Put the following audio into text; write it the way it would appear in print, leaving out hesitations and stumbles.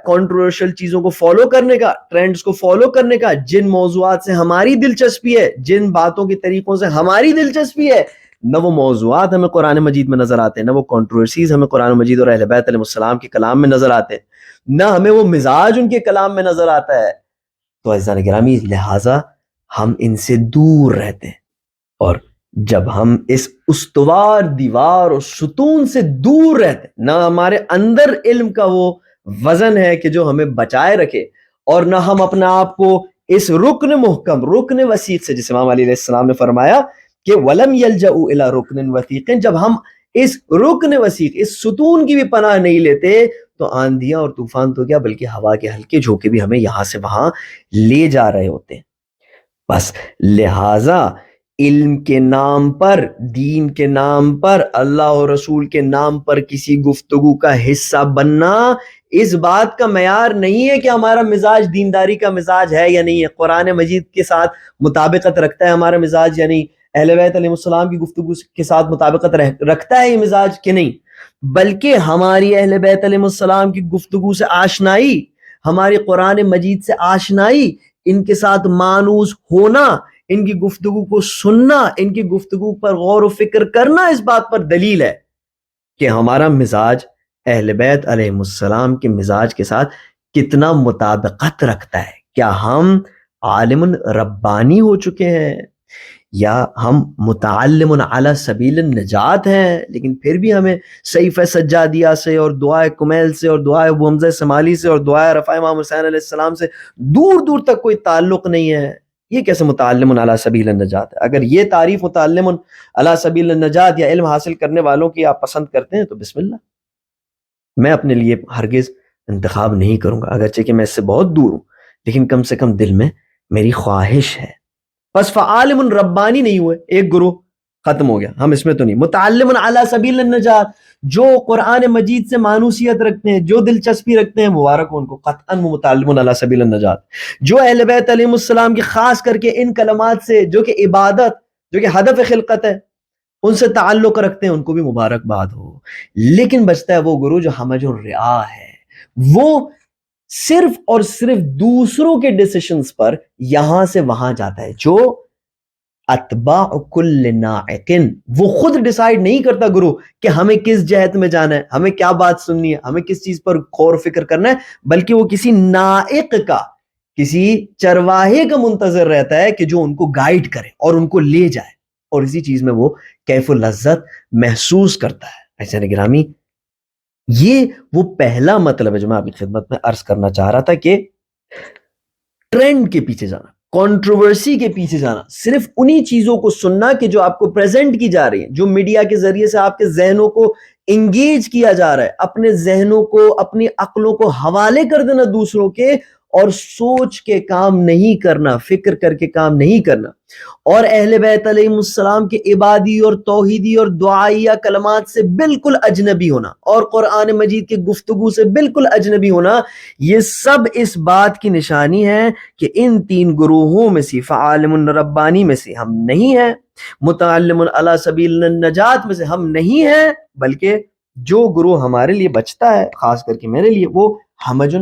Controversial چیزوں کو follow کرنے کا، ٹرینڈز کو فالو کرنے کا، جن موضوعات سے ہماری دلچسپی ہے، جن باتوں کے طریقوں سے ہماری دلچسپی ہے، نہ وہ موضوعات ہمیں قرآن مجید میں نظر آتے ہیں، نہ وہ کنٹروورسیز ہمیں قرآن مجید اور اہل بیت علیہ السلام کے کلام میں نظر آتے ہیں، نہ ہمیں وہ مزاج ان کے کلام میں نظر آتا ہے، تو عزیزان گرامی لہٰذا ہم ان سے دور رہتے ہیں۔ اور جب ہم اس استوار دیوار اور ستون سے دور رہتے ہیں، نہ ہمارے اندر علم کا وہ وزن ہے کہ جو ہمیں بچائے رکھے، اور نہ ہم اپنا آپ کو اس رکن محکم، رکن وثیق سے، جس امام علی علیہ السلام نے فرمایا کہ وَلَمْ يَلْجَأُوا إِلَىٰ رُكْنٍ وَثِيقٍ، جب ہم اس رکن وثیق، اس ستون کی بھی پناہ نہیں لیتے، تو آندھیاں اور طوفان تو کیا بلکہ ہوا کے ہلکے جھونکے بھی ہمیں یہاں سے وہاں لے جا رہے ہوتے ہیں۔ بس لہٰذا علم کے نام پر، دین کے نام پر، اللہ اور رسول کے نام پر کسی گفتگو کا حصہ بننا اس بات کا معیار نہیں ہے کہ ہمارا مزاج دینداری کا مزاج ہے یا نہیں ہے، قرآن مجید کے ساتھ مطابقت رکھتا ہے ہمارا مزاج یا نہیں، اہل بیت علیہ السلام کی گفتگو کے ساتھ مطابقت رکھتا ہے یہ مزاج کہ نہیں، بلکہ ہماری اہل بیت علیہ السلام کی گفتگو سے آشنائی، ہماری قرآن مجید سے آشنائی، ان کے ساتھ مانوس ہونا، ان کی گفتگو کو سننا، ان کی گفتگو پر غور و فکر کرنا اس بات پر دلیل ہے کہ ہمارا مزاج اہل بیت علیہ السلام کے مزاج کے ساتھ کتنا مطابقت رکھتا ہے۔ کیا ہم عالم ربانی ہو چکے ہیں، یا ہم متعلم علی سبیل النجات ہیں، لیکن پھر بھی ہمیں سیف سجادیہ سے اور دعائے کمیل سے اور دعائے ابو حمزہ شمالی سے اور دعائے رفع امام حسین علیہ السلام سے دور دور تک کوئی تعلق نہیں ہے؟ یہ کیسے متعلم علی سبیل النجات ہے؟ اگر یہ تعریف متعلم علی سبیل النجات یا علم حاصل کرنے والوں کی آپ پسند کرتے ہیں تو بسم اللہ، میں اپنے لیے ہرگز انتخاب نہیں کروں گا، اگرچہ کہ میں اس سے بہت دور ہوں، لیکن کم سے کم دل میں میری خواہش ہے۔ بس فعالم ربانی نہیں ہوئے، ایک گروہ ختم ہو گیا، ہم اس میں تو نہیں۔ متعلم علی سبیل النجات، جو قرآن مجید سے مانوسیت رکھتے ہیں، جو دلچسپی رکھتے ہیں، مبارک ان کو، قطعاً متعلم علی سبیل النجات۔ جو اہل بیت علیہ السلام کی خاص کر کے ان کلمات سے، جو کہ عبادت، جو کہ ہدف خلقت ہے، ان سے تعلق رکھتے ہیں، ان کو بھی مبارکباد ہو۔ لیکن بچتا ہے وہ گروہ جو ہمج الرعا ہے، وہ صرف اور صرف دوسروں کے ڈیسیشنز پر یہاں سے وہاں جاتا ہے، جو اتباع کل ناعق، وہ خود ڈیسائیڈ نہیں کرتا گروہ کہ ہمیں کس جہت میں جانا ہے، ہمیں کیا بات سننی ہے، ہمیں کس چیز پر غور و فکر کرنا ہے، بلکہ وہ کسی ناعق کا، کسی چرواہے کا منتظر رہتا ہے کہ جو ان کو گائیڈ کرے اور ان کو لے جائے، اور اسی چیز میں وہ کیف و لذت محسوس کرتا ہے۔ ایسے گرامی، یہ وہ پہلا مطلب ہے جو میں آپ کی خدمت میں عرض کرنا چاہ رہا تھا، کہ ٹرینڈ کے پیچھے جانا، کنٹروورسی کے پیچھے جانا، صرف انہی چیزوں کو سننا کہ جو آپ کو پریزنٹ کی جا رہی ہیں، جو میڈیا کے ذریعے سے آپ کے ذہنوں کو انگیج کیا جا رہا ہے، اپنے ذہنوں کو، اپنی عقلوں کو حوالے کر دینا دوسروں کے، اور سوچ کے کام نہیں کرنا، فکر کر کے کام نہیں کرنا، اور اہل بیت علیہ السلام کے عبادی اور توحیدی اور دعائیہ کلمات سے بالکل اجنبی ہونا، اور قرآن مجید کی گفتگو سے بالکل اجنبی ہونا، یہ سب اس بات کی نشانی ہے کہ ان تین گروہوں میں سے، فعالم ربانی میں سے ہم نہیں ہیں، متعلم علی سبیل النجات میں سے ہم نہیں ہیں، بلکہ جو گروہ ہمارے لیے بچتا ہے، خاص کر کے میرے لیے، وہ ہمج